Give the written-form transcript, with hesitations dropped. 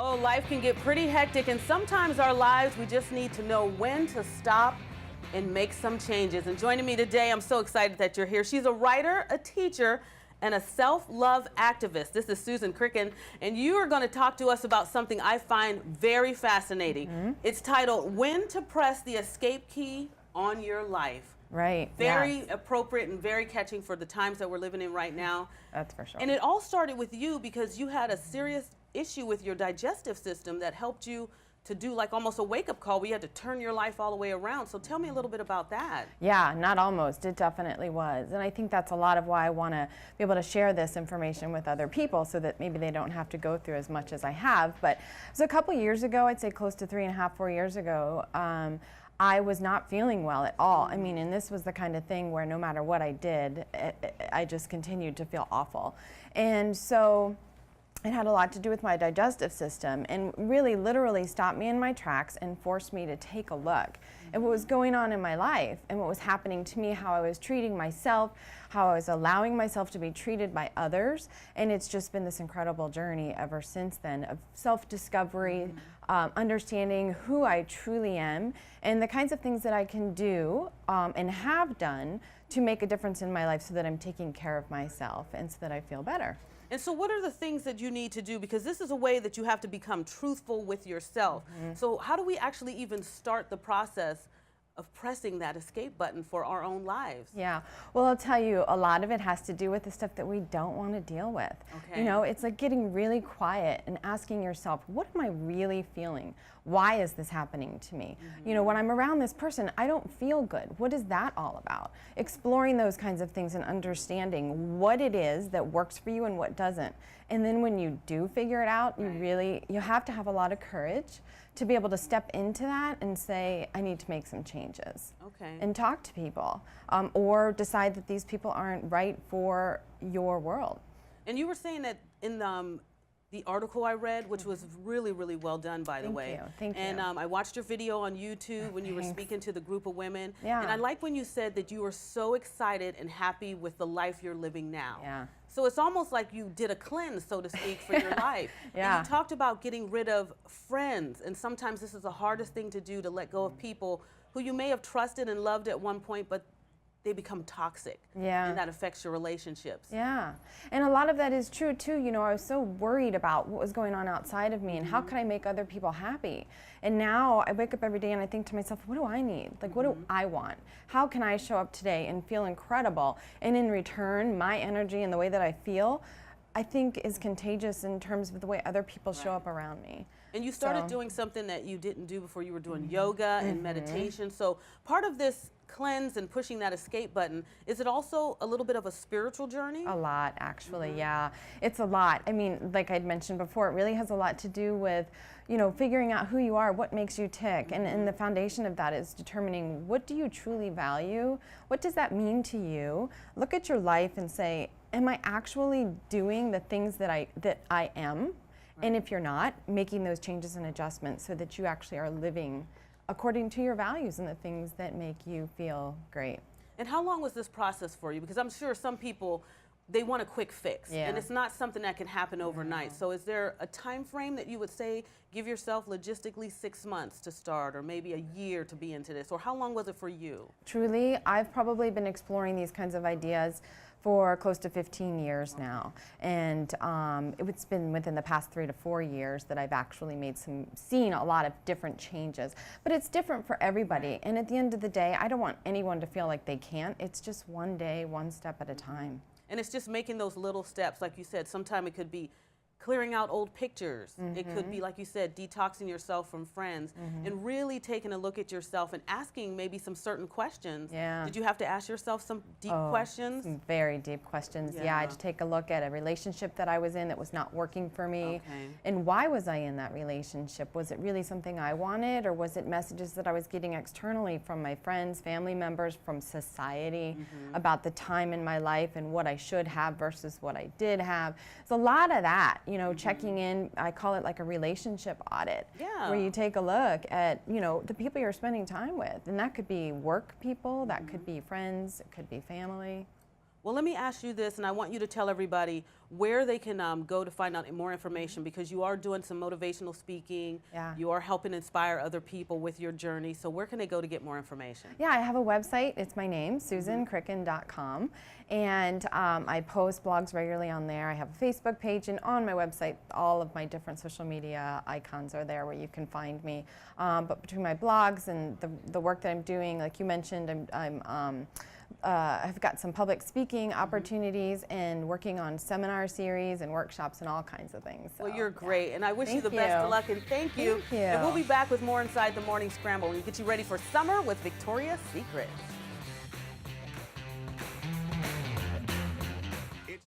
Oh, life can get pretty hectic, and sometimes our lives, we just need to know when to stop and make some changes. And joining me today, I'm so excited that you're here. She's a writer, a teacher, and a self-love activist. This is Susan Kricun, and you are going to talk to us about something I find very fascinating. It's titled, When to Press the Escape Key on Your Life. Right. Very appropriate and very catching for the times that we're living in right now. That's for sure. And it all started with you because you had a serious issue with your digestive system that helped you to do like almost a wake-up call. We had to turn your life all the way around. So tell me a little bit about that. Yeah, not almost. It definitely was. And I think that's a lot of why I want to be able to share this information with other people so that maybe they don't have to go through as much as I have. But it was a couple years ago, I'd say close to 3.5, 4 years ago, I was not feeling well at all. I mean, and this was the kind of thing where no matter what I did, I just continued to feel awful. And so it had a lot to do with my digestive system and really literally stopped me in my tracks and forced me to take a look at what was going on in my life and what was happening to me, how I was treating myself, how I was allowing myself to be treated by others. And it's just been this incredible journey ever since then of self-discovery, understanding who I truly am and the kinds of things that I can do and have done to make a difference in my life so that I'm taking care of myself and so that I feel better. And so what are the things that you need to do? Because this is a way that you have to become truthful with yourself. So how do we actually even start the process of pressing that escape button for our own lives? Yeah, well, I'll tell you, a lot of it has to do with the stuff that we don't want to deal with. Okay. You know, it's like getting really quiet and asking yourself, what am I really feeling? Why is this happening to me? You know, when I'm around this person, I don't feel good. What is that all about? Exploring those kinds of things and understanding what it is that works for you and what doesn't. And then when you do figure it out, you have to have a lot of courage to be able to step into that and say, I need to make some changes. Okay. And talk to people, or decide that these people aren't right for your world. And you were saying that in the article I read, which was really, really well done, by the way. Thank you. And I watched your video on YouTube when you were speaking to the group of women. Yeah. And I like when you said that you were so excited and happy with the life you're living now. Yeah. So it's almost like you did a cleanse, so to speak, for your life. Yeah. And you talked about getting rid of friends. And sometimes this is the hardest thing to do, to let go of people who you may have trusted and loved at one point, but they become toxic. Yeah. And that affects your relationships. Yeah, and a lot of that is true too. You know, I was so worried about what was going on outside of me and how could I make other people happy. And now I wake up every day and I think to myself, what do I need? Like, what do I want? How can I show up today and feel incredible? And in return, my energy and the way that I feel, I think is contagious in terms of the way other people show up around me. And you started doing something that you didn't do before. You were doing yoga and meditation. So part of this cleanse and pushing that escape button, is it also a little bit of a spiritual journey? A lot, actually, yeah. It's a lot. I mean, like I'd mentioned before, it really has a lot to do with, you know, figuring out who you are, what makes you tick. And the foundation of that is determining, what do you truly value? What does that mean to you? Look at your life and say, am I actually doing the things that I am? And if you're not, making those changes and adjustments so that you actually are living according to your values and the things that make you feel great. And how long was this process for you? Because I'm sure some people, they want a quick fix. Yeah. And it's not something that can happen overnight. So is there a time frame that you would say, give yourself logistically 6 months to start, or maybe a year to be into this? Or how long was it for you? Truly, I've probably been exploring these kinds of ideas for close to 15 years now. And it's been within the past 3 to 4 years that I've actually seen a lot of different changes. But it's different for everybody. And at the end of the day, I don't want anyone to feel like they can't. It's just one day, one step at a time. And it's just making those little steps. Like you said, sometimes it could be clearing out old pictures. It could be, like you said, detoxing yourself from friends and really taking a look at yourself and asking maybe some certain questions. Yeah. Did you have to ask yourself some deep questions? Some very deep questions. Yeah, I had to take a look at a relationship that I was in that was not working for me. And why was I in that relationship? Was it really something I wanted, or was it messages that I was getting externally from my friends, family members, from society about the time in my life and what I should have versus what I did have? It's a lot of that. You know, checking in, I call it like a relationship audit, where you take a look at, you know, the people you're spending time with. And that could be work people, that could be friends, it could be family. Well, let me ask you this, and I want you to tell everybody where they can go to find out more information, because you are doing some motivational speaking. Yeah. You are helping inspire other people with your journey. So where can they go to get more information? Yeah, I have a website. It's my name, SusanKricun.com. And I post blogs regularly on there. I have a Facebook page, and on my website, all of my different social media icons are there where you can find me. But between my blogs and the work that I'm doing, like you mentioned, I've got some public speaking opportunities and working on seminar series and workshops and all kinds of things. So, well, you're great, and I wish you Thank the best you. of luck, and thank you. Thank you. And we'll be back with more Inside the Morning Scramble and get you ready for summer with Victoria's Secret.